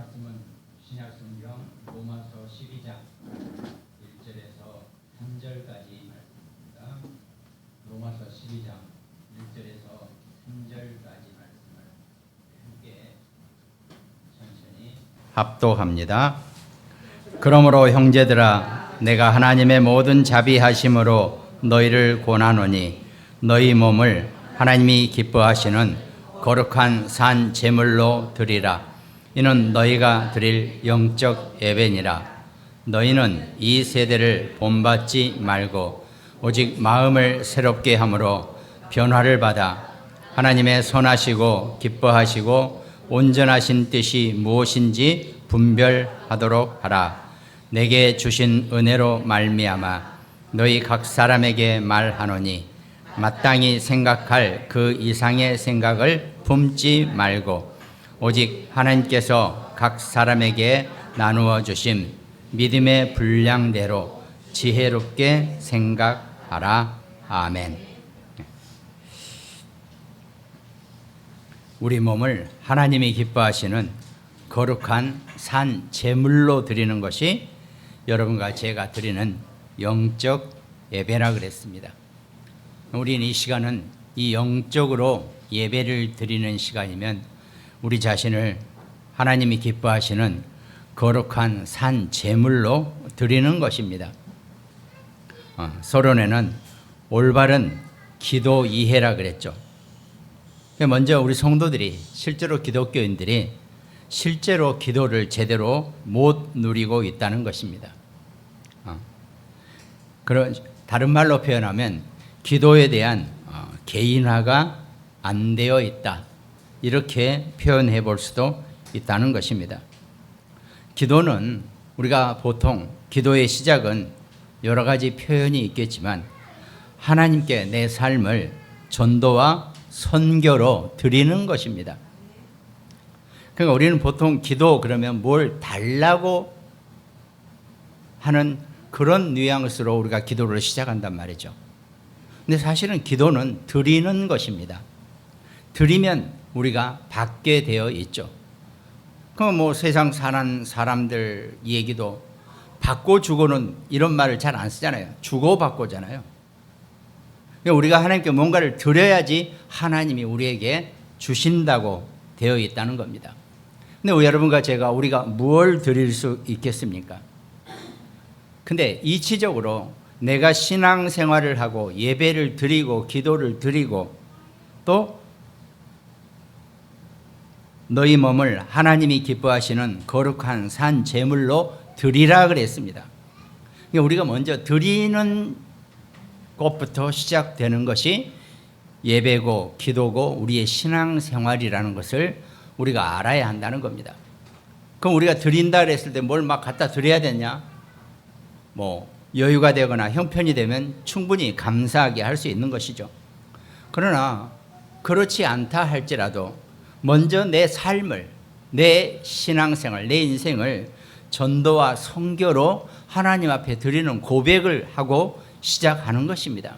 말씀은 신약성경 로마서 12장 1절에서 3절까지 말씀입니다. 로마서 12장 1절에서 3절까지 말씀을 함께 천천히 합독합니다. 그러므로 형제들아, 내가 하나님의 모든 자비하심으로 너희를 권하노니 너희 몸을 하나님이 기뻐하시는 거룩한 산 제물로 드리라. 이는 너희가 드릴 영적 예배니라. 너희는 이 세대를 본받지 말고 오직 마음을 새롭게 함으로 변화를 받아 하나님의 선하시고 기뻐하시고 온전하신 뜻이 무엇인지 분별하도록 하라. 내게 주신 은혜로 말미암아 너희 각 사람에게 말하노니 마땅히 생각할 그 이상의 생각을 품지 말고 오직 하나님께서 각 사람에게 나누어 주신 믿음의 분량대로 지혜롭게 생각하라. 아멘. 우리 몸을 하나님이 기뻐하시는 거룩한 산 제물로 드리는 것이 여러분과 제가 드리는 영적 예배라 그랬습니다. 우리는 이 시간은 이 영적으로 예배를 드리는 시간이면 우리 자신을 하나님이 기뻐하시는 거룩한 산 제물로 드리는 것입니다. 서론에는 올바른 기도 이해라 그랬죠. 먼저 우리 성도들이 실제로 기독교인들이 실제로 기도를 제대로 못 누리고 있다는 것입니다. 그런 다른 말로 표현하면 기도에 대한 개인화가 안 되어 있다. 이렇게 표현해 볼 수도 있다는 것입니다. 기도는 우리가 보통 기도의 시작은 여러 가지 표현이 있겠지만 하나님께 내 삶을 전도와 선교로 드리는 것입니다. 그러니까 우리는 보통 기도 그러면 뭘 달라고 하는 그런 뉘앙스로 우리가 기도를 시작한단 말이죠. 근데 사실은 기도는 드리는 것입니다. 드리면 우리가 받게 되어 있죠. 그럼 뭐 세상 사는 사람들 얘기도 받고 주고는 이런 말을 잘 안 쓰잖아요. 주고 받고잖아요. 그러니까 우리가 하나님께 뭔가를 드려야지 하나님이 우리에게 주신다고 되어 있다는 겁니다. 근데 여러분과 제가 우리가 뭘 드릴 수 있겠습니까? 근데 이치적으로 내가 신앙생활을 하고 예배를 드리고 기도를 드리고 또 너희 몸을 하나님이 기뻐하시는 거룩한 산 제물로 드리라 그랬습니다. 그러니까 우리가 먼저 드리는 것부터 시작되는 것이 예배고 기도고 우리의 신앙생활이라는 것을 우리가 알아야 한다는 겁니다. 그럼 우리가 드린다 그랬을 때 뭘 막 갖다 드려야 되냐? 뭐 여유가 되거나 형편이 되면 충분히 감사하게 할 수 있는 것이죠. 그러나 그렇지 않다 할지라도 먼저 내 삶을, 내 신앙생활, 내 인생을 전도와 선교로 하나님 앞에 드리는 고백을 하고 시작하는 것입니다.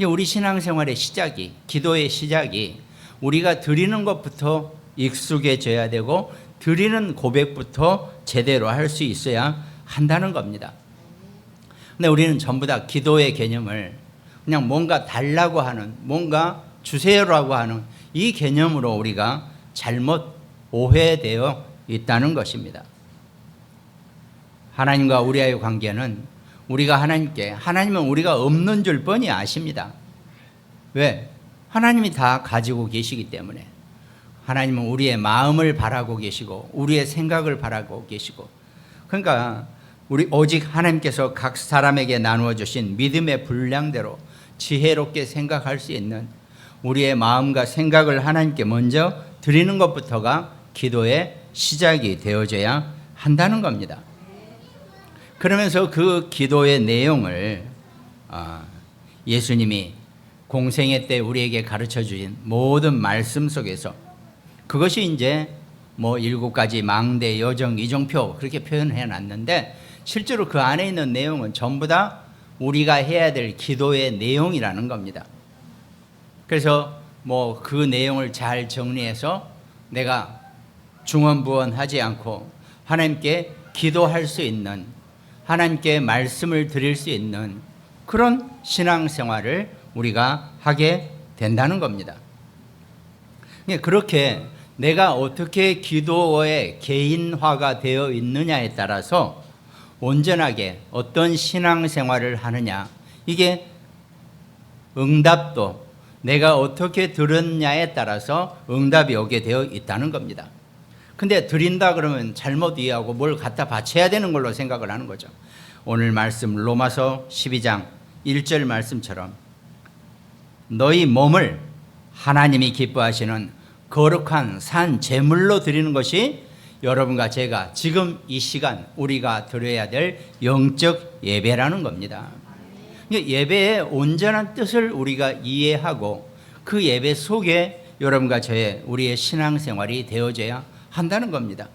우리 신앙생활의 시작이, 기도의 시작이 우리가 드리는 것부터 익숙해져야 되고 드리는 고백부터 제대로 할 수 있어야 한다는 겁니다. 근데 우리는 전부 다 기도의 개념을 그냥 뭔가 달라고 하는, 뭔가 주세요라고 하는 이 개념으로 우리가 잘못 오해되어 있다는 것입니다. 하나님과 우리와의 관계는 우리가 하나님께, 하나님은 우리가 없는 줄 뻔히 아십니다. 왜? 하나님이 다 가지고 계시기 때문에. 하나님은 우리의 마음을 바라고 계시고 우리의 생각을 바라고 계시고, 그러니까 우리 오직 하나님께서 각 사람에게 나누어 주신 믿음의 분량대로 지혜롭게 생각할 수 있는 우리의 마음과 생각을 하나님께 먼저 드리는 것부터가 기도의 시작이 되어져야 한다는 겁니다. 그러면서 그 기도의 내용을 예수님이 공생애 때 우리에게 가르쳐 주신 모든 말씀 속에서 그것이 이제 뭐 7가지 망대, 여정, 이정표 그렇게 표현해 놨는데 실제로 그 안에 있는 내용은 전부 다 우리가 해야 될 기도의 내용이라는 겁니다. 그래서 뭐 그 내용을 잘 정리해서 내가 중언부언하지 않고 하나님께 기도할 수 있는, 하나님께 말씀을 드릴 수 있는 그런 신앙생활을 우리가 하게 된다는 겁니다. 그렇게 내가 어떻게 기도에 개인화가 되어 있느냐에 따라서 온전하게 어떤 신앙생활을 하느냐, 이게 응답도 내가 어떻게 들었냐에 따라서 응답이 오게 되어 있다는 겁니다. 근데 드린다 그러면 잘못 이해하고 뭘 갖다 바쳐야 되는 걸로 생각을 하는 거죠. 오늘 말씀 로마서 12장 1절 말씀처럼 너희 몸을 하나님이 기뻐하시는 거룩한 산 제물로 드리는 것이 여러분과 제가 지금 이 시간 우리가 드려야 될 영적 예배라는 겁니다. 예배의 온전한 뜻을 우리가 이해하고 그 예배 속에 여러분과 저의 우리의 신앙생활이 되어져야 한다는 겁니다.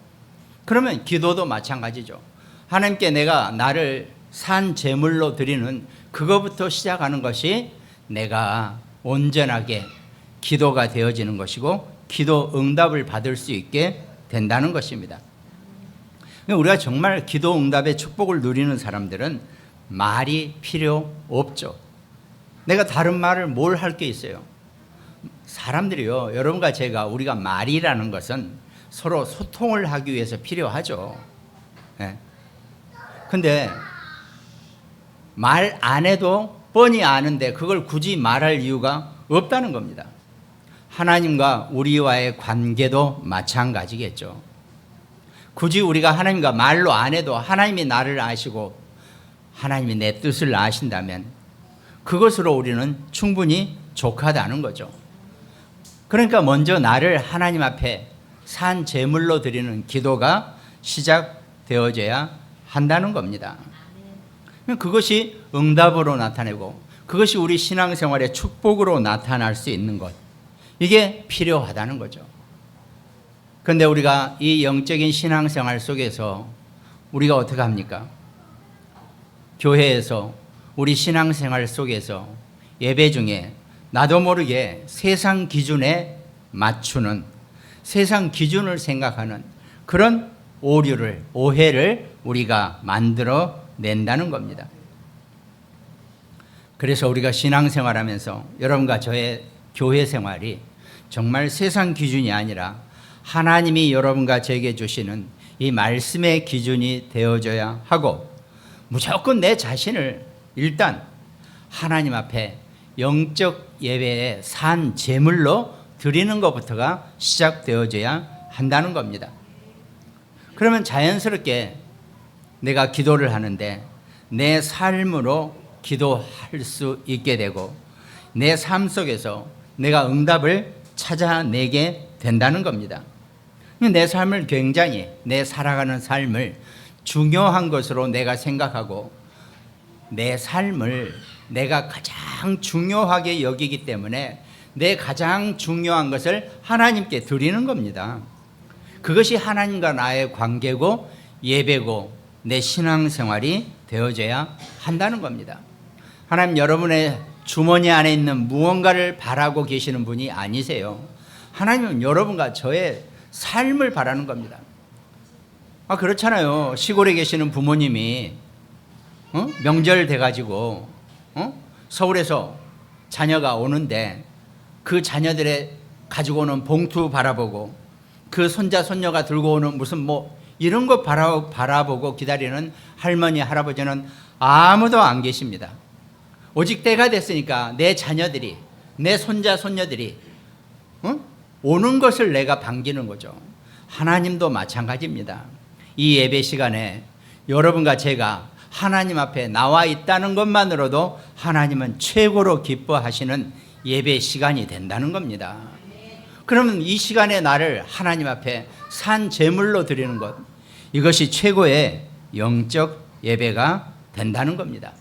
그러면 기도도 마찬가지죠. 하나님께 내가 나를 산 제물로 드리는 그거부터 시작하는 것이 내가 온전하게 기도가 되어지는 것이고 기도 응답을 받을 수 있게 된다는 것입니다. 우리가 정말 기도 응답의 축복을 누리는 사람들은 말이 필요 없죠. 내가 다른 말을 뭘 할 게 있어요? 사람들이요, 여러분과 제가 우리가 말이라는 것은 서로 소통을 하기 위해서 필요하죠. 근데 말 안 해도 뻔히 아는데 그걸 굳이 말할 이유가 없다는 겁니다. 하나님과 우리와의 관계도 마찬가지겠죠. 굳이 우리가 하나님과 말로 안 해도 하나님이 나를 아시고 하나님이 내 뜻을 아신다면 그것으로 우리는 충분히 족하다는 거죠. 그러니까 먼저 나를 하나님 앞에 산 제물로 드리는 기도가 시작되어져야 한다는 겁니다. 그것이 응답으로 나타내고 그것이 우리 신앙생활의 축복으로 나타날 수 있는 것, 이게 필요하다는 거죠. 그런데 우리가 이 영적인 신앙생활 속에서 우리가 어떻게 합니까? 교회에서 우리 신앙생활 속에서 예배 중에 나도 모르게 세상 기준에 맞추는, 세상 기준을 생각하는 그런 오해를 우리가 만들어 낸다는 겁니다. 그래서 우리가 신앙생활하면서 여러분과 저의 교회 생활이 정말 세상 기준이 아니라 하나님이 여러분과 제게 주시는 이 말씀의 기준이 되어져야 하고, 무조건 내 자신을 일단 하나님 앞에 영적 예배의 산 제물로 드리는 것부터가 시작되어져야 한다는 겁니다. 그러면 자연스럽게 내가 기도를 하는데 내 삶으로 기도할 수 있게 되고 내 삶 속에서 내가 응답을 찾아내게 된다는 겁니다. 내 삶을 굉장히, 내 살아가는 삶을 중요한 것으로 내가 생각하고 내 삶을 내가 가장 중요하게 여기기 때문에 내 가장 중요한 것을 하나님께 드리는 겁니다. 그것이 하나님과 나의 관계고 예배고 내 신앙생활이 되어져야 한다는 겁니다. 하나님, 여러분의 주머니 안에 있는 무언가를 바라고 계시는 분이 아니세요. 하나님은 여러분과 저의 삶을 바라는 겁니다. 그렇잖아요. 시골에 계시는 부모님이 명절 돼가지고 서울에서 자녀가 오는데 그 자녀들의 가지고 오는 봉투 바라보고 그 손자 손녀가 들고 오는 무슨 이런 거 바라보고 기다리는 할머니 할아버지는 아무도 안 계십니다. 오직 때가 됐으니까 내 자녀들이, 내 손자 손녀들이 오는 것을 내가 반기는 거죠. 하나님도 마찬가지입니다. 이 예배 시간에 여러분과 제가 하나님 앞에 나와 있다는 것만으로도 하나님은 최고로 기뻐하시는 예배 시간이 된다는 겁니다. 그러면 이 시간에 나를 하나님 앞에 산 제물로 드리는 것, 이것이 최고의 영적 예배가 된다는 겁니다.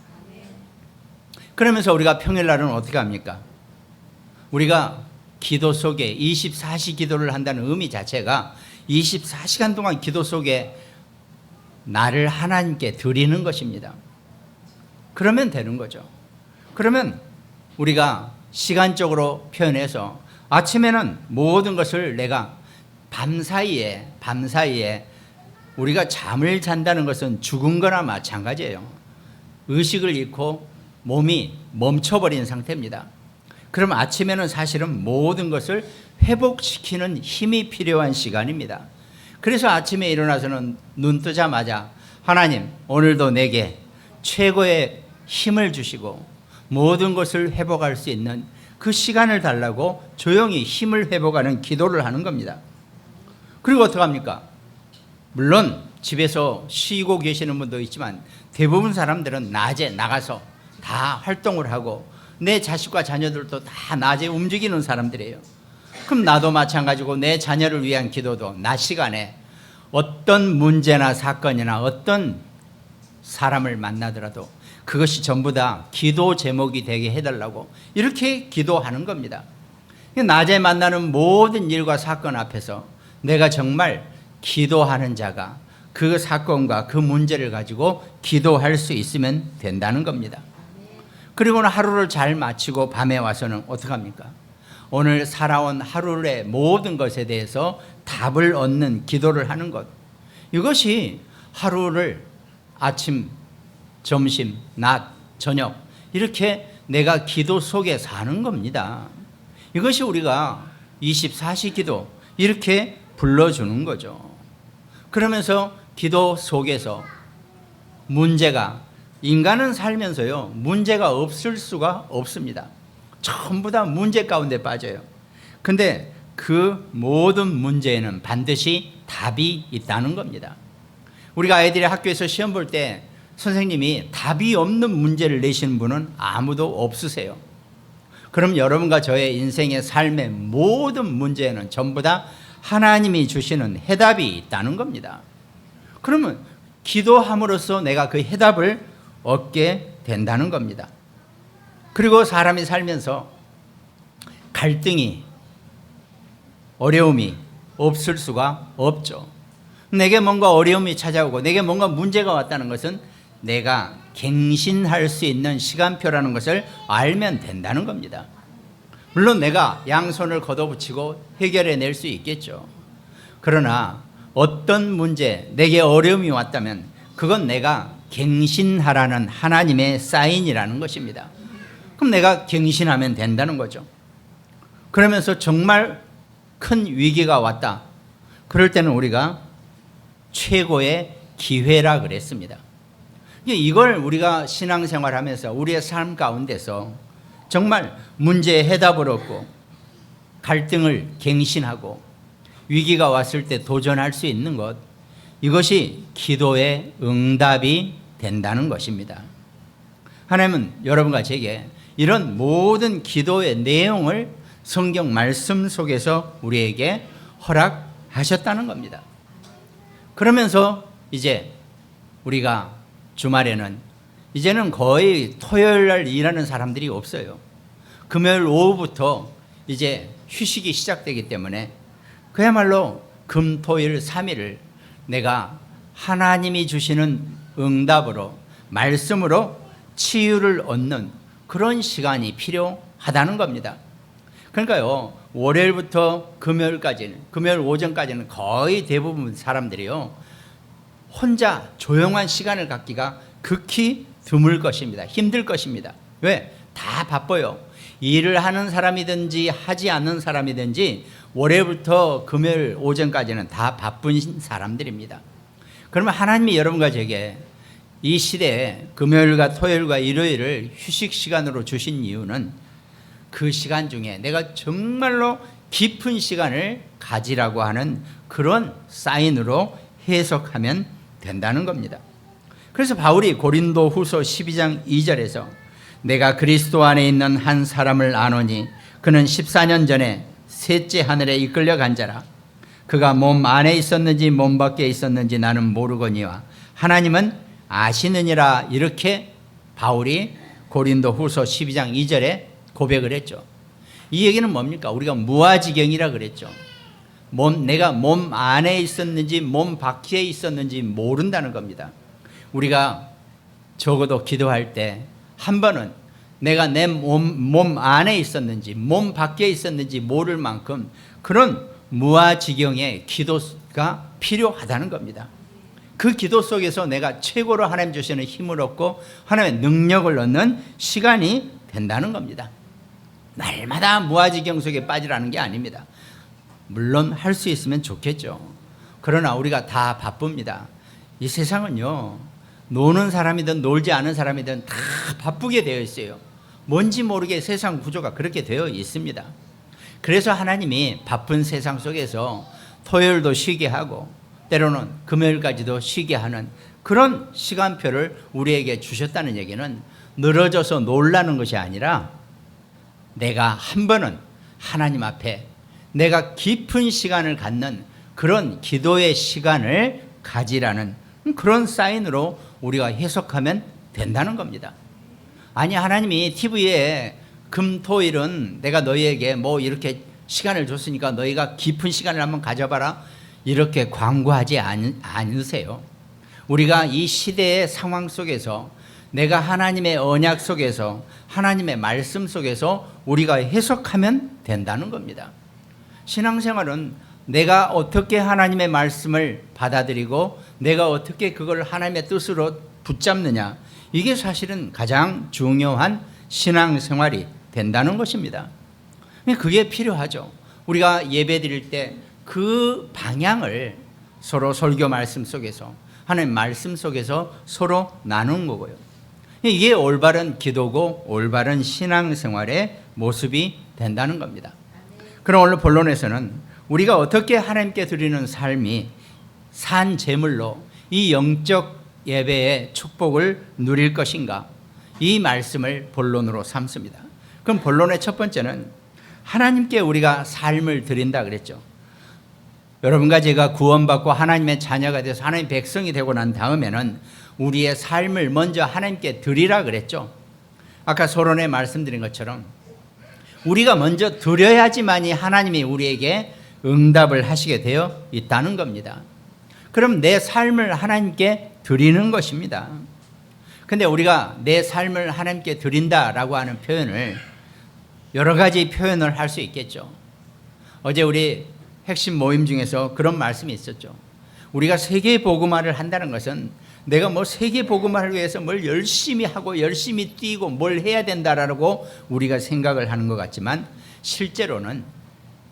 그러면서 우리가 평일날은 어떻게 합니까? 우리가 기도 속에 24시 기도를 한다는 의미 자체가 24시간 동안 기도 속에 나를 하나님께 드리는 것입니다. 그러면 되는 거죠. 그러면 우리가 시간적으로 표현해서 아침에는 모든 것을 내가 밤사이에 우리가 잠을 잔다는 것은 죽은 거나 마찬가지예요. 의식을 잃고 몸이 멈춰버린 상태입니다. 그럼 아침에는 사실은 모든 것을 회복시키는 힘이 필요한 시간입니다. 그래서 아침에 일어나서는 눈 뜨자마자 하나님, 오늘도 내게 최고의 힘을 주시고 모든 것을 회복할 수 있는 그 시간을 달라고 조용히 힘을 회복하는 기도를 하는 겁니다. 그리고 어떡합니까? 물론 집에서 쉬고 계시는 분도 있지만 대부분 사람들은 낮에 나가서 다 활동을 하고 내 자식과 자녀들도 다 낮에 움직이는 사람들이에요. 그럼 나도 마찬가지고 내 자녀를 위한 기도도 낮 시간에 어떤 문제나 사건이나 어떤 사람을 만나더라도 그것이 전부 다 기도 제목이 되게 해달라고 이렇게 기도하는 겁니다. 낮에 만나는 모든 일과 사건 앞에서 내가 정말 기도하는 자가 그 사건과 그 문제를 가지고 기도할 수 있으면 된다는 겁니다. 그리고는 하루를 잘 마치고 밤에 와서는 어떡합니까? 오늘 살아온 하루의 모든 것에 대해서 답을 얻는 기도를 하는 것. 이것이 하루를 아침, 점심, 낮, 저녁 이렇게 내가 기도 속에 사는 겁니다. 이것이 우리가 24시 기도 이렇게 불러주는 거죠. 그러면서 기도 속에서 문제가 인간은 살면서요 문제가 없을 수가 없습니다. 전부 다 문제 가운데 빠져요. 근데 그 모든 문제에는 반드시 답이 있다는 겁니다. 우리가 아이들이 학교에서 시험 볼 때 선생님이 답이 없는 문제를 내시는 분은 아무도 없으세요. 그럼 여러분과 저의 인생의 삶의 모든 문제에는 전부 다 하나님이 주시는 해답이 있다는 겁니다. 그러면 기도함으로써 내가 그 해답을 얻게 된다는 겁니다. 그리고 사람이 살면서 갈등이, 어려움이 없을 수가 없죠. 내게 뭔가 어려움이 찾아오고 내게 뭔가 문제가 왔다는 것은 내가 갱신할 수 있는 시간표라는 것을 알면 된다는 겁니다. 물론 내가 양손을 걷어붙이고 해결해낼 수 있겠죠. 그러나 어떤 문제, 내게 어려움이 왔다면 그건 내가 갱신하라는 하나님의 사인이라는 것입니다. 그럼 내가 갱신하면 된다는 거죠. 그러면서 정말 큰 위기가 왔다. 그럴 때는 우리가 최고의 기회라 그랬습니다. 이걸 우리가 신앙생활하면서 우리의 삶 가운데서 정말 문제의 해답을 얻고 갈등을 갱신하고 위기가 왔을 때 도전할 수 있는 것, 이것이 기도의 응답이 된다는 것입니다. 하나님은 여러분과 제게 이런 모든 기도의 내용을 성경 말씀 속에서 우리에게 허락하셨다는 겁니다. 그러면서 이제 우리가 주말에는 이제는 거의 토요일 날 일하는 사람들이 없어요. 금요일 오후부터 이제 휴식이 시작되기 때문에 그야말로 금, 토일, 3일을 내가 하나님이 주시는 응답으로 말씀으로 치유를 얻는 그런 시간이 필요하다는 겁니다. 그러니까요, 월요일부터 금요일까지는, 금요일 오전까지는 거의 대부분 사람들이요 혼자 조용한 시간을 갖기가 극히 드물 것입니다. 힘들 것입니다. 왜? 다 바빠요. 일을 하는 사람이든지 하지 않는 사람이든지 월요일부터 금요일 오전까지는 다 바쁜 사람들입니다. 그러면 하나님이 여러분과 제게 이 시대에 금요일과 토요일과 일요일을 휴식 시간으로 주신 이유는 그 시간 중에 내가 정말로 깊은 시간을 가지라고 하는 그런 사인으로 해석하면 된다는 겁니다. 그래서 바울이 고린도 후서 12장 2절에서 내가 그리스도 안에 있는 한 사람을 아노니 그는 14년 전에 셋째 하늘에 이끌려 간 자라. 그가 몸 안에 있었는지 몸 밖에 있었는지 나는 모르거니와 하나님은 아시느니라. 이렇게 바울이 고린도 후서 12장 2절에 고백을 했죠. 이 얘기는 뭡니까? 우리가 무아지경이라 그랬죠. 내가 몸 안에 있었는지 몸 밖에 있었는지 모른다는 겁니다. 우리가 적어도 기도할 때 한 번은 내가 내 몸 안에 있었는지 몸 밖에 있었는지 모를 만큼 그런 무아지경의 기도가 필요하다는 겁니다. 그 기도 속에서 내가 최고로 하나님 주시는 힘을 얻고 하나님의 능력을 얻는 시간이 된다는 겁니다. 날마다 무아지경 속에 빠지라는 게 아닙니다. 물론 할 수 있으면 좋겠죠. 그러나 우리가 다 바쁩니다. 이 세상은요, 노는 사람이든 놀지 않은 사람이든 다 바쁘게 되어 있어요. 뭔지 모르게 세상 구조가 그렇게 되어 있습니다. 그래서 하나님이 바쁜 세상 속에서 토요일도 쉬게 하고 때로는 금요일까지도 쉬게 하는 그런 시간표를 우리에게 주셨다는 얘기는 늘어져서 놀라는 것이 아니라 내가 한 번은 하나님 앞에 내가 깊은 시간을 갖는 그런 기도의 시간을 가지라는 그런 사인으로 우리가 해석하면 된다는 겁니다. 아니, 하나님이 TV에 금토일은 내가 너희에게 뭐 이렇게 시간을 줬으니까 너희가 깊은 시간을 한번 가져봐라, 이렇게 광고하지 않으세요. 우리가 이 시대의 상황 속에서 내가 하나님의 언약 속에서 하나님의 말씀 속에서 우리가 해석하면 된다는 겁니다. 신앙생활은 내가 어떻게 하나님의 말씀을 받아들이고 내가 어떻게 그걸 하나님의 뜻으로 붙잡느냐, 이게 사실은 가장 중요한 신앙생활이 된다는 것입니다. 그게 필요하죠. 우리가 예배 드릴 때 그 방향을 서로 설교 말씀 속에서 하나님 말씀 속에서 서로 나눈 거고요. 이게 올바른 기도고 올바른 신앙생활의 모습이 된다는 겁니다. 그럼 오늘 본론에서는 우리가 어떻게 하나님께 드리는 삶이 산 제물로 이 영적 예배의 축복을 누릴 것인가, 이 말씀을 본론으로 삼습니다. 그럼 본론의 첫 번째는 하나님께 우리가 삶을 드린다 그랬죠. 여러분과 제가 구원받고 하나님의 자녀가 돼서 하나님의 백성이 되고 난 다음에는 우리의 삶을 먼저 하나님께 드리라 그랬죠. 아까 서론에 말씀드린 것처럼 우리가 먼저 드려야지만이 하나님이 우리에게 응답을 하시게 되어 있다는 겁니다. 그럼 내 삶을 하나님께 드리는 것입니다. 근데 우리가 내 삶을 하나님께 드린다라고 하는 표현을 여러 가지 표현을 할 수 있겠죠. 어제 우리 핵심 모임 중에서 그런 말씀이 있었죠. 우리가 세계 복음화를 한다는 것은 내가 뭐 세계 복음화를 위해서 뭘 열심히 하고 열심히 뛰고 뭘 해야 된다라고 우리가 생각을 하는 것 같지만, 실제로는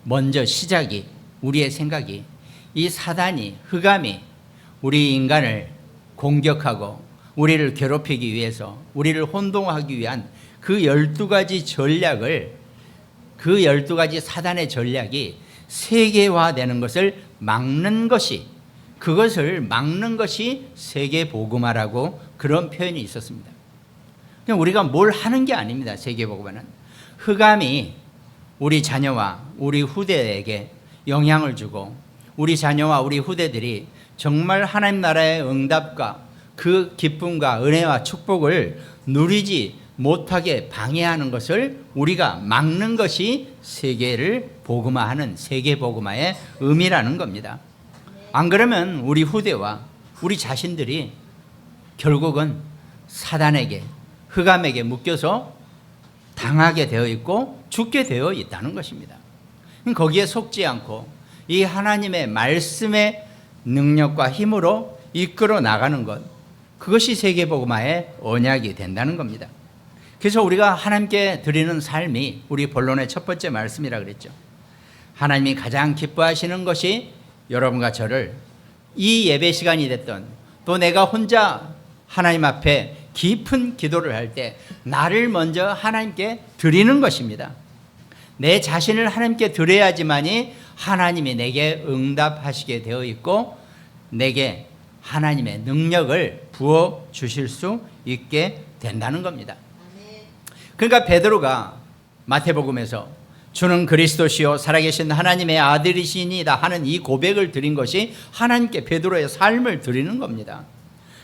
먼저 시작이, 우리의 생각이, 이 사단이, 흑암이 우리 인간을 공격하고 우리를 괴롭히기 위해서, 우리를 혼동하기 위한 그 12가지 전략을, 그 12가지 사단의 전략이 세계화되는 것을 막는 것이, 그것을 막는 것이 세계복음화라고 그런 표현이 있었습니다. 그냥 우리가 뭘 하는 게 아닙니다. 세계복음화는 흑암이 우리 자녀와 우리 후대에게 영향을 주고 우리 자녀와 우리 후대들이 정말 하나님 나라의 응답과 그 기쁨과 은혜와 축복을 누리지 못하게 방해하는 것을 우리가 막는 것이 세계를 복음화하는 세계복음화의 의미라는 겁니다. 안 그러면 우리 후대와 우리 자신들이 결국은 사단에게, 흑암에게 묶여서 당하게 되어 있고 죽게 되어 있다는 것입니다. 거기에 속지 않고 이 하나님의 말씀의 능력과 힘으로 이끌어 나가는 것, 그것이 세계복음화의 언약이 된다는 겁니다. 그래서 우리가 하나님께 드리는 삶이 우리 본론의 첫 번째 말씀이라 그랬죠. 하나님이 가장 기뻐하시는 것이 여러분과 저를 이 예배 시간이 됐던, 또 내가 혼자 하나님 앞에 깊은 기도를 할 때 나를 먼저 하나님께 드리는 것입니다. 내 자신을 하나님께 드려야지만이 하나님이 내게 응답하시게 되어 있고 내게 하나님의 능력을 부어 주실 수 있게 된다는 겁니다. 그러니까 베드로가 마태복음에서 주는 그리스도시요 살아계신 하나님의 아들이시니이다 하는 이 고백을 드린 것이 하나님께 베드로의 삶을 드리는 겁니다.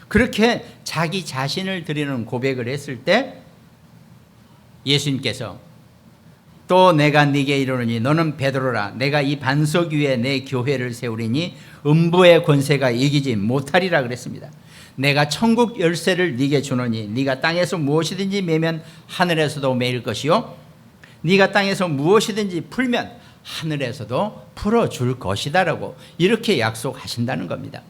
그렇게 자기 자신을 드리는 고백을 했을 때 예수님께서 또 내가 네게 이르노니 너는 베드로라, 내가 이 반석 위에 내 교회를 세우리니 음부의 권세가 이기지 못하리라 그랬습니다. 내가 천국 열쇠를 네게 주노니 네가 땅에서 무엇이든지 매면 하늘에서도 매일 것이요 네가 땅에서 무엇이든지 풀면 하늘에서도 풀어줄 것이다라고 이렇게 약속하신다는 겁니다.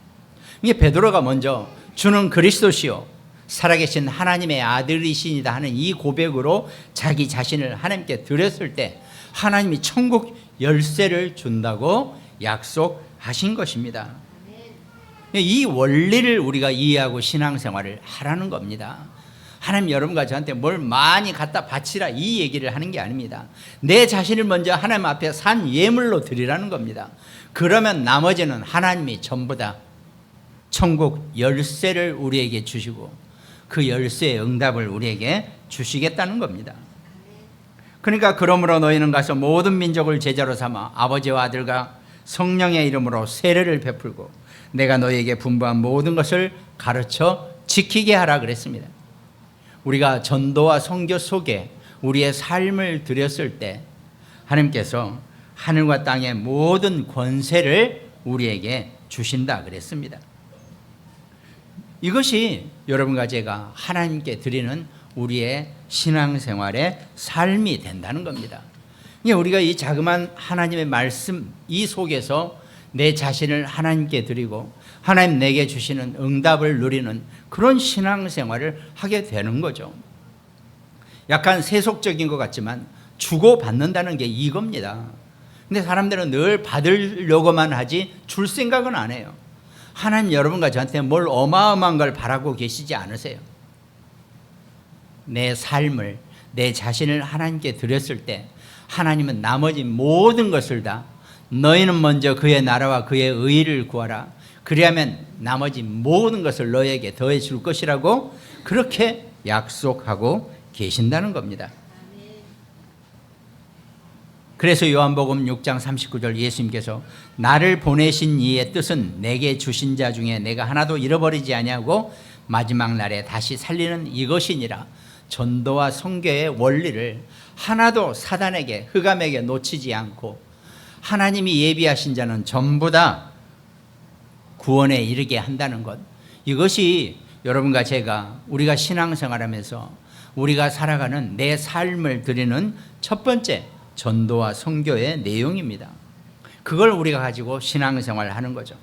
이게 베드로가 먼저 주는 그리스도시요 살아계신 하나님의 아들이시니다 하는 이 고백으로 자기 자신을 하나님께 드렸을 때 하나님이 천국 열쇠를 준다고 약속하신 것입니다. 이 원리를 우리가 이해하고 신앙생활을 하라는 겁니다. 하나님 여러분과 저한테 뭘 많이 갖다 바치라 이 얘기를 하는 게 아닙니다. 내 자신을 먼저 하나님 앞에 산 예물로 드리라는 겁니다. 그러면 나머지는 하나님이 전부 다 천국 열쇠를 우리에게 주시고 그 열쇠의 응답을 우리에게 주시겠다는 겁니다. 그러니까 그러므로 너희는 가서 모든 민족을 제자로 삼아 아버지와 아들과 성령의 이름으로 세례를 베풀고 내가 너희에게 분부한 모든 것을 가르쳐 지키게 하라 그랬습니다. 우리가 전도와 선교 속에 우리의 삶을 드렸을 때 하나님께서 하늘과 땅의 모든 권세를 우리에게 주신다 그랬습니다. 이것이 여러분과 제가 하나님께 드리는 우리의 신앙생활의 삶이 된다는 겁니다. 우리가 이 자그마한 하나님의 말씀 이 속에서 내 자신을 하나님께 드리고 하나님 내게 주시는 응답을 누리는 그런 신앙생활을 하게 되는 거죠. 약간 세속적인 것 같지만 주고받는다는 게 이겁니다. 근데 사람들은 늘 받으려고만 하지 줄 생각은 안 해요. 하나님 여러분과 저한테 뭘 어마어마한 걸 바라고 계시지 않으세요. 내 삶을 내 자신을 하나님께 드렸을 때 하나님은 나머지 모든 것을 다 너희는 먼저 그의 나라와 그의 의를 구하라. 그리하면 나머지 모든 것을 너희에게 더해 줄 것이라고 그렇게 약속하고 계신다는 겁니다. 그래서 요한복음 6장 39절 예수님께서 나를 보내신 이의 뜻은 내게 주신 자 중에 내가 하나도 잃어버리지 아니하고 마지막 날에 다시 살리는 이것이니라. 전도와 선교의 원리를 하나도 사단에게 흑암에게 놓치지 않고 하나님이 예비하신 자는 전부 다 구원에 이르게 한다는 것, 이것이 여러분과 제가 우리가 신앙생활하면서 우리가 살아가는 내 삶을 드리는 첫 번째 전도와 선교의 내용입니다. 그걸 우리가 가지고 신앙생활을 하는 거죠.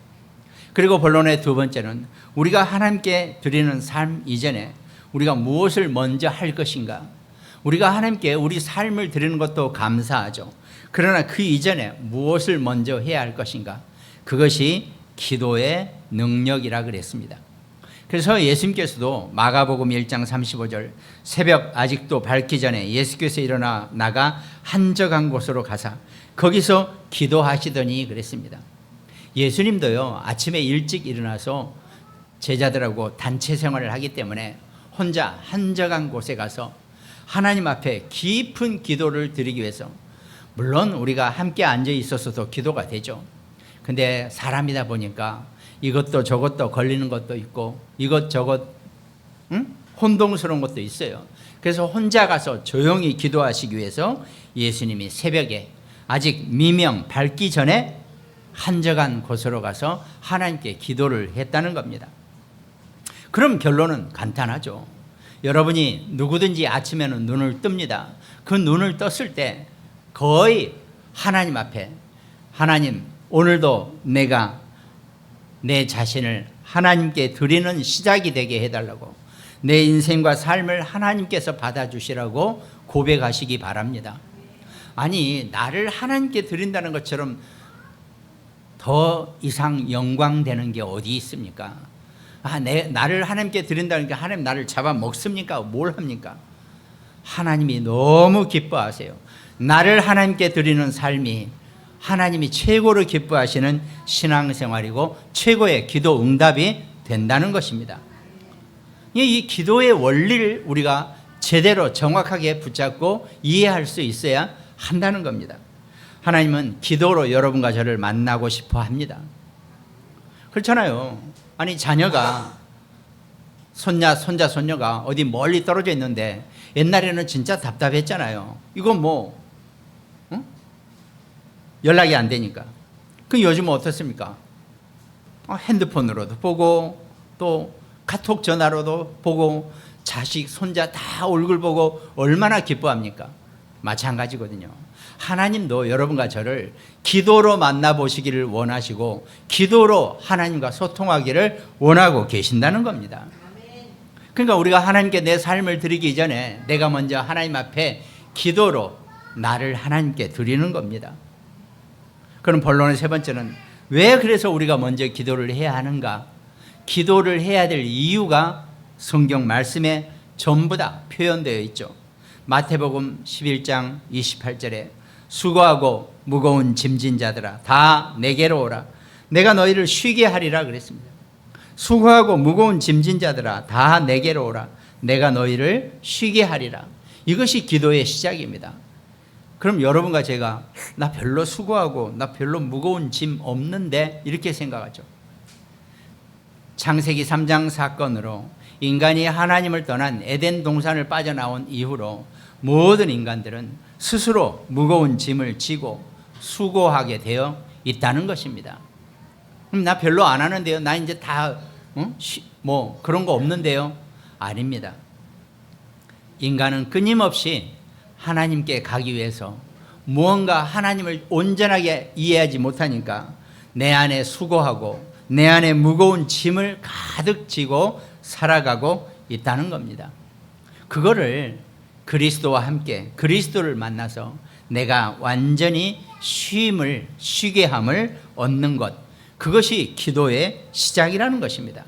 그리고 본론의 두 번째는 우리가 하나님께 드리는 삶 이전에 우리가 무엇을 먼저 할 것인가. 우리가 하나님께 우리 삶을 드리는 것도 감사하죠. 그러나 그 이전에 무엇을 먼저 해야 할 것인가. 그것이 기도의 능력이라 그랬습니다. 그래서 예수님께서도 마가복음 1장 35절 새벽 아직도 밝기 전에 예수께서 일어나 나가 한적한 곳으로 가사 거기서 기도하시더니 그랬습니다. 예수님도요 아침에 일찍 일어나서 제자들하고 단체 생활을 하기 때문에 혼자 한적한 곳에 가서 하나님 앞에 깊은 기도를 드리기 위해서, 물론 우리가 함께 앉아 있어서도 기도가 되죠. 근데 사람이다 보니까 이것도 저것도 걸리는 것도 있고 이것저것 혼동스러운 것도 있어요. 그래서 혼자 가서 조용히 기도하시기 위해서 예수님이 새벽에 아직 미명 밝기 전에 한적한 곳으로 가서 하나님께 기도를 했다는 겁니다. 그럼 결론은 간단하죠. 여러분이 누구든지 아침에는 눈을 뜹니다. 그 눈을 떴을 때 거의 하나님 앞에, 하나님 오늘도 내가 내 자신을 하나님께 드리는 시작이 되게 해달라고, 내 인생과 삶을 하나님께서 받아주시라고 고백하시기 바랍니다. 아니, 나를 하나님께 드린다는 것처럼 더 이상 영광되는 게 어디 있습니까? 나를 하나님께 드린다는 게 하나님 나를 잡아먹습니까? 뭘 합니까? 하나님이 너무 기뻐하세요. 나를 하나님께 드리는 삶이 하나님이 최고로 기뻐하시는 신앙생활이고 최고의 기도 응답이 된다는 것입니다. 이 기도의 원리를 우리가 제대로 정확하게 붙잡고 이해할 수 있어야 한다는 겁니다. 하나님은 기도로 여러분과 저를 만나고 싶어 합니다. 그렇잖아요. 아니, 자녀가, 손자, 손녀가 어디 멀리 떨어져 있는데 옛날에는 진짜 답답했잖아요. 이건 뭐 연락이 안 되니까. 그 요즘은 어떻습니까? 핸드폰으로도 보고 또 카톡 전화로도 보고 자식, 손자 다 얼굴 보고 얼마나 기뻐합니까? 마찬가지거든요. 하나님도 여러분과 저를 기도로 만나보시기를 원하시고 기도로 하나님과 소통하기를 원하고 계신다는 겁니다. 그러니까 우리가 하나님께 내 삶을 드리기 전에 내가 먼저 하나님 앞에 기도로 나를 하나님께 드리는 겁니다. 그럼 본론의 세 번째는 왜 그래서 우리가 먼저 기도를 해야 하는가? 기도를 해야 될 이유가 성경 말씀에 전부 다 표현되어 있죠. 마태복음 11장 28절에 수고하고 무거운 짐진 자들아 다 내게로 오라 내가 너희를 쉬게 하리라 그랬습니다. 수고하고 무거운 짐진 자들아 다 내게로 오라 내가 너희를 쉬게 하리라. 이것이 기도의 시작입니다. 그럼 여러분과 제가 나 별로 수고하고 나 별로 무거운 짐 없는데 이렇게 생각하죠. 창세기 3장 사건으로 인간이 하나님을 떠난 에덴 동산을 빠져나온 이후로 모든 인간들은 스스로 무거운 짐을 지고 수고하게 되어 있다는 것입니다. 그럼 나 별로 안 하는데요. 나 이제 다 뭐 그런 거 없는데요. 아닙니다. 인간은 끊임없이 하나님께 가기 위해서 무언가 하나님을 온전하게 이해하지 못하니까 내 안에 수고하고 내 안에 무거운 짐을 가득 지고 살아가고 있다는 겁니다. 그거를 그리스도와 함께 그리스도를 만나서 내가 완전히 쉬게 함을 얻는 것, 그것이 기도의 시작이라는 것입니다.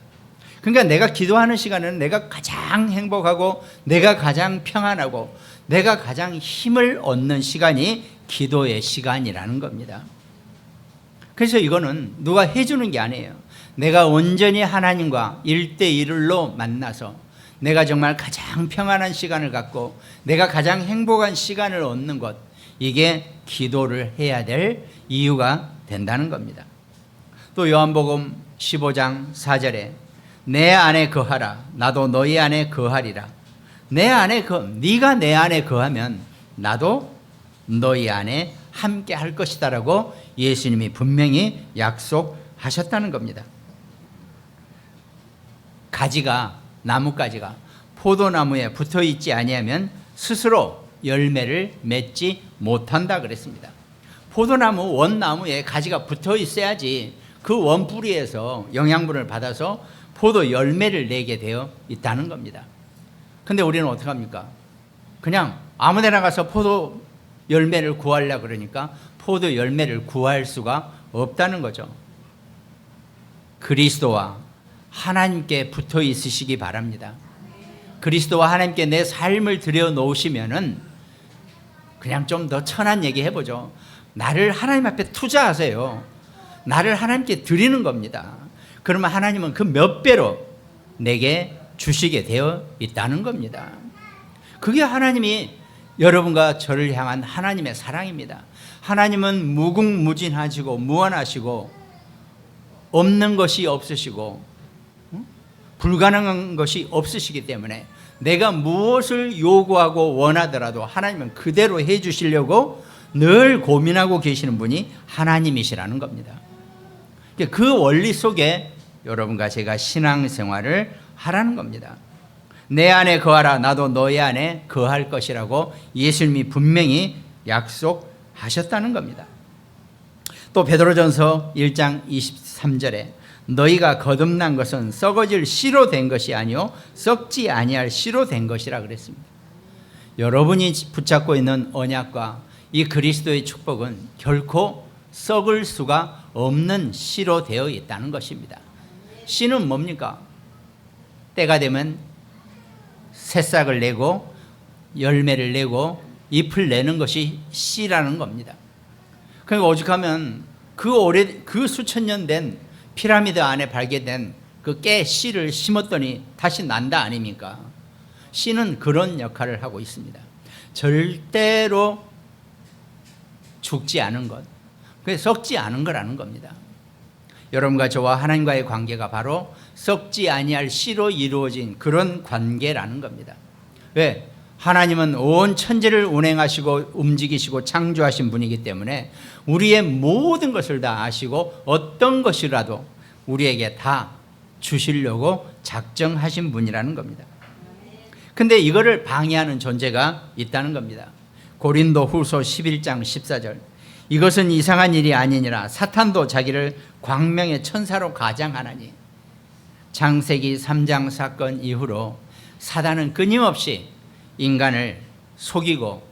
그러니까 내가 기도하는 시간은 내가 가장 행복하고 내가 가장 평안하고 내가 가장 힘을 얻는 시간이 기도의 시간이라는 겁니다. 그래서 이거는 누가 해주는 게 아니에요. 내가 온전히 하나님과 1대1로 만나서 내가 정말 가장 평안한 시간을 갖고 내가 가장 행복한 시간을 얻는 것, 이게 기도를 해야 될 이유가 된다는 겁니다. 또 요한복음 15장 4절에 내 안에 거하라 나도 너희 안에 거하리라. 네가 내 안에 거하면 나도 너희 안에 함께 할 것이다라고 예수님이 분명히 약속하셨다는 겁니다. 나뭇가지가 포도나무에 붙어 있지 아니하면 스스로 열매를 맺지 못한다 그랬습니다. 포도나무 원나무에 가지가 붙어 있어야지 그 원뿌리에서 영양분을 받아서 포도 열매를 내게 되어 있다는 겁니다. 근데 우리는 어떻게 합니까? 그냥 아무 데나 가서 포도 열매를 구하려고 그러니까 포도 열매를 구할 수가 없다는 거죠. 그리스도와 하나님께 붙어 있으시기 바랍니다. 그리스도와 하나님께 내 삶을 들여놓으시면은 그냥 좀 더 천한 얘기 해보죠. 나를 하나님 앞에 투자하세요. 나를 하나님께 드리는 겁니다. 그러면 하나님은 그 몇 배로 내게 주시게 되어 있다는 겁니다. 그게 하나님이 여러분과 저를 향한 하나님의 사랑입니다. 하나님은 무궁무진하시고 무한하시고 없는 것이 없으시고 불가능한 것이 없으시기 때문에 내가 무엇을 요구하고 원하더라도 하나님은 그대로 해 주시려고 늘 고민하고 계시는 분이 하나님이시라는 겁니다. 그 원리 속에 여러분과 제가 신앙생활을 하라는 겁니다. 내 안에 거하라 나도 너희 안에 거할 것이라고 예수님이 분명히 약속하셨다는 겁니다. 또 베드로전서 1장 23절에 너희가 거듭난 것은 썩어질 씨로 된 것이 아니요 썩지 아니할 씨로 된 것이라 그랬습니다. 여러분이 붙잡고 있는 언약과 이 그리스도의 축복은 결코 썩을 수가 없는 씨로 되어 있다는 것입니다. 씨는 뭡니까? 때가 되면 새싹을 내고 열매를 내고 잎을 내는 것이 씨라는 겁니다. 그러니까 오죽하면 그 수천 년 된 피라미드 안에 발견된 그 깨 씨를 심었더니 다시 난다 아닙니까? 씨는 그런 역할을 하고 있습니다. 절대로 죽지 않은 것, 그게 썩지 않은 거라는 겁니다. 여러분과 저와 하나님과의 관계가 바로 썩지 아니할 씨로 이루어진 그런 관계라는 겁니다. 왜? 하나님은 온 천지를 운행하시고 움직이시고 창조하신 분이기 때문에 우리의 모든 것을 다 아시고 어떤 것이라도 우리에게 다 주시려고 작정하신 분이라는 겁니다. 근데 이거를 방해하는 존재가 있다는 겁니다. 고린도 후서 11장 14절. 이것은 이상한 일이 아니니라 사탄도 자기를 광명의 천사로 가장하나니. 창세기 3장 사건 이후로 사단은 끊임없이 인간을 속이고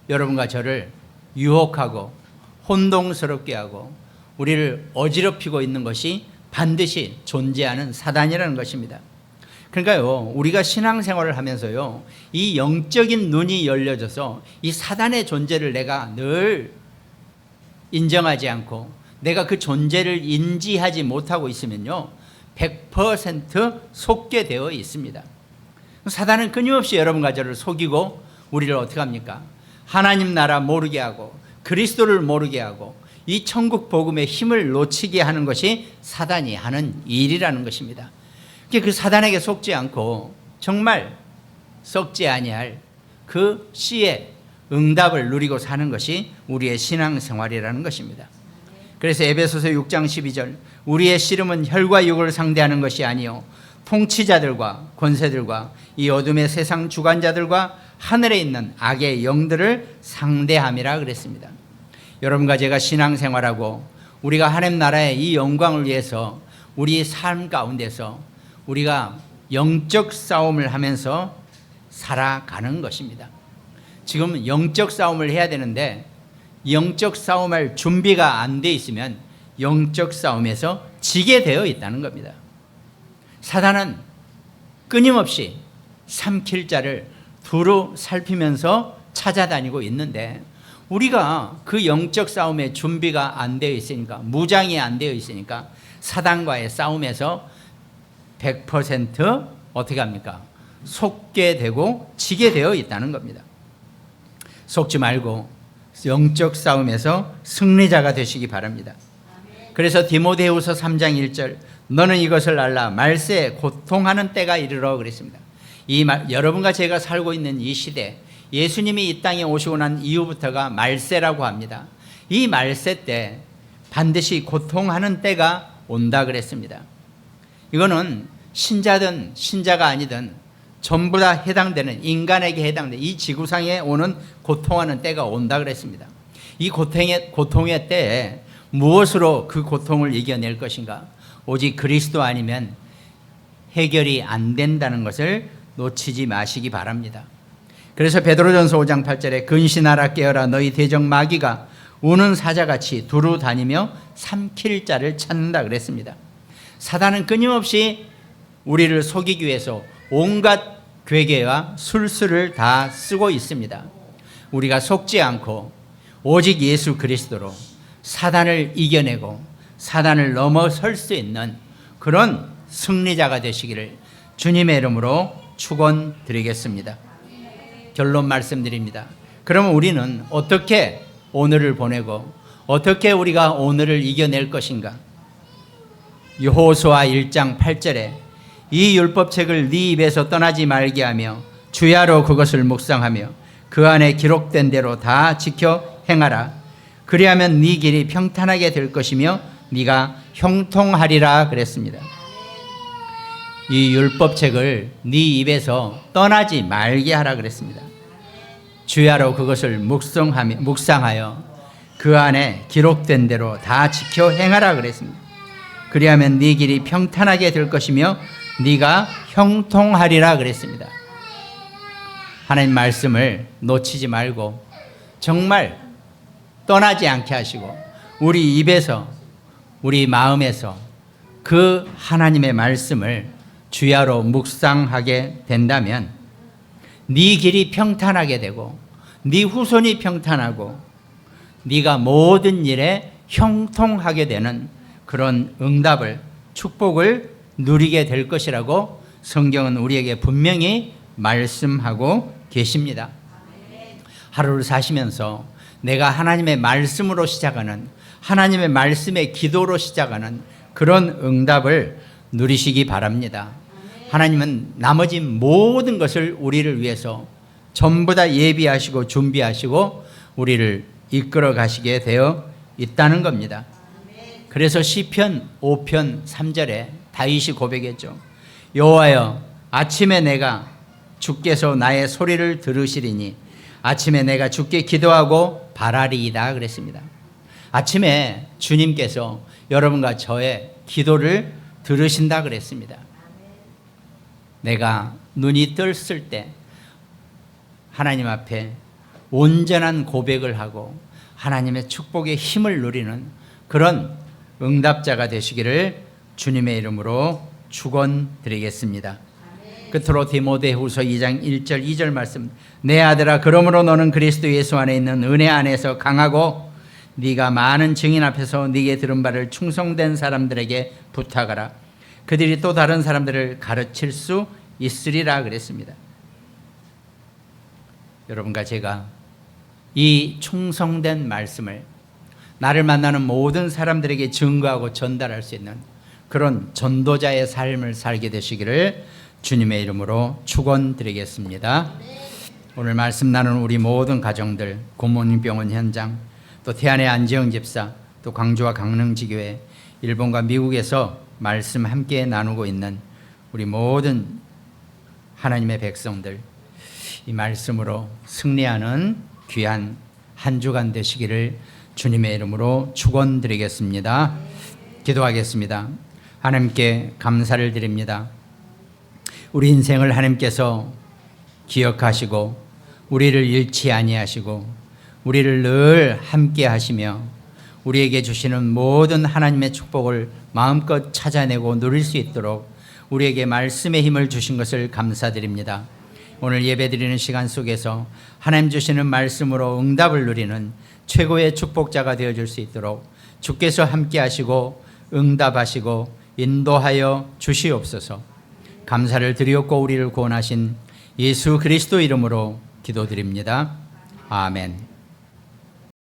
여러분과 저를 유혹하고 혼동스럽게 하고 우리를 어지럽히고 있는 것이 반드시 존재하는 사단이라는 것입니다. 그러니까요, 우리가 신앙생활을 하면서요, 이 영적인 눈이 열려져서 이 사단의 존재를 내가 늘 인정하지 않고 내가 그 존재를 인지하지 못하고 있으면요, 100% 속게 되어 있습니다. 사단은 끊임없이 여러분과 저를 속이고 우리를 어떻게 합니까? 하나님 나라 모르게 하고 그리스도를 모르게 하고 이 천국 복음의 힘을 놓치게 하는 것이 사단이 하는 일이라는 것입니다. 그 사단에게 속지 않고 정말 썩지 아니할 그 씨의 응답을 누리고 사는 것이 우리의 신앙생활이라는 것입니다. 그래서 에베소서 6장 12절, 우리의 씨름은 혈과 육을 상대하는 것이 아니요 통치자들과 권세들과 이 어둠의 세상 주관자들과 하늘에 있는 악의 영들을 상대함이라 그랬습니다. 여러분과 제가 신앙생활하고 우리가 하나님 나라의 이 영광을 위해서 우리 삶 가운데서 우리가 영적 싸움을 하면서 살아가는 것입니다. 지금 영적 싸움을 해야 되는데 영적 싸움할 준비가 안 돼 있으면 영적 싸움에서 지게 되어 있다는 겁니다. 사단은 끊임없이 삼킬 자를 두루 살피면서 찾아다니고 있는데 우리가 그 영적 싸움에 준비가 안 되어 있으니까, 무장이 안 되어 있으니까 사단과의 싸움에서 100% 어떻게 합니까? 속게 되고 지게 되어 있다는 겁니다. 속지 말고 영적 싸움에서 승리자가 되시기 바랍니다. 그래서 디모데후서 3장 1절, 너는 이것을 알라 말세에 고통하는 때가 이르러 그랬습니다. 여러분과 제가 살고 있는 이 시대, 예수님이 이 땅에 오시고 난 이후부터가 말세라고 합니다. 이 말세 때 반드시 고통하는 때가 온다 그랬습니다. 이거는 신자든 신자가 아니든 전부 다 해당되는, 인간에게 해당되는 이 지구상에 오는 고통하는 때가 온다 그랬습니다. 이 고통의 때에 무엇으로 그 고통을 이겨낼 것인가? 오직 그리스도 아니면 해결이 안 된다는 것을 놓치지 마시기 바랍니다. 그래서 베드로전서 5장 8절에 근신하라 깨어라 너희 대적 마귀가 우는 사자같이 두루 다니며 삼킬 자를 찾는다 그랬습니다. 사단은 끊임없이 우리를 속이기 위해서 온갖 괴계와 술수를 다 쓰고 있습니다. 우리가 속지 않고 오직 예수 그리스도로 사단을 이겨내고 사단을 넘어설 수 있는 그런 승리자가 되시기를 주님의 이름으로 축원드리겠습니다. 결론 말씀드립니다. 그러면 우리는 어떻게 오늘을 보내고 어떻게 우리가 오늘을 이겨낼 것인가? 여호수아 1장 8절에 이 율법책을 네 입에서 떠나지 말게 하며 주야로 그것을 묵상하며 그 안에 기록된 대로 다 지켜 행하라. 그리하면 네 길이 평탄하게 될 것이며 네가 형통하리라 그랬습니다. 이 율법책을 네 입에서 떠나지 말게 하라 그랬습니다. 주야로 그것을 묵상하여 그 안에 기록된 대로 다 지켜 행하라 그랬습니다. 그리하면 네 길이 평탄하게 될 것이며 네가 형통하리라 그랬습니다. 하나님 말씀을 놓치지 말고 정말 떠나지 않게 하시고 우리 입에서 우리 마음에서 그 하나님의 말씀을 주야로 묵상하게 된다면 네 길이 평탄하게 되고 네 후손이 평탄하고 네가 모든 일에 형통하게 되는 그런 응답을, 축복을 누리게 될 것이라고 성경은 우리에게 분명히 말씀하고 계십니다. 하루를 사시면서 내가 하나님의 말씀으로 시작하는, 하나님의 말씀의 기도로 시작하는 그런 응답을 누리시기 바랍니다. 하나님은 나머지 모든 것을 우리를 위해서 전부 다 예비하시고 준비하시고 우리를 이끌어 가시게 되어 있다는 겁니다. 그래서 시편 5편 3절에 다윗이 고백했죠. 여호와여 아침에 내가 주께서 나의 소리를 들으시리니 아침에 내가 주께 기도하고 바라리이다 그랬습니다. 아침에 주님께서 여러분과 저의 기도를 들으신다 그랬습니다. 내가 눈이 떴을 때 하나님 앞에 온전한 고백을 하고 하나님의 축복의 힘을 누리는 그런 응답자가 되시기를 주님의 이름으로 축원드리겠습니다. 끝으로 디모데후서 2장 1절 2절 말씀, 내 아들아 그러므로 너는 그리스도 예수 안에 있는 은혜 안에서 강하고 네가 많은 증인 앞에서 네게 들은 바를 충성된 사람들에게 부탁하라. 그들이 또 다른 사람들을 가르칠 수 있으리라 그랬습니다. 여러분과 제가 이 충성된 말씀을 나를 만나는 모든 사람들에게 증거하고 전달할 수 있는 그런 전도자의 삶을 살게 되시기를 주님의 이름으로 축원드리겠습니다. 오늘 말씀 나누는 우리 모든 가정들, 굿모닝 병원 현장, 또 태안의 안지영 집사, 또 광주와 강릉지교회, 일본과 미국에서 말씀 함께 나누고 있는 우리 모든 하나님의 백성들, 이 말씀으로 승리하는 귀한 한 주간 되시기를 주님의 이름으로 축원드리겠습니다. 기도하겠습니다. 하나님께 감사를 드립니다. 우리 인생을 하나님께서 기억하시고 우리를 잃지 아니하시고 우리를 늘 함께 하시며 우리에게 주시는 모든 하나님의 축복을 마음껏 찾아내고 누릴 수 있도록 우리에게 말씀의 힘을 주신 것을 감사드립니다. 오늘 예배드리는 시간 속에서 하나님 주시는 말씀으로 응답을 누리는 최고의 축복자가 되어줄 수 있도록 주께서 함께 하시고 응답하시고 인도하여 주시옵소서. 감사를 드리옵고 우리를 구원하신 예수 그리스도 이름으로 기도드립니다. 아멘.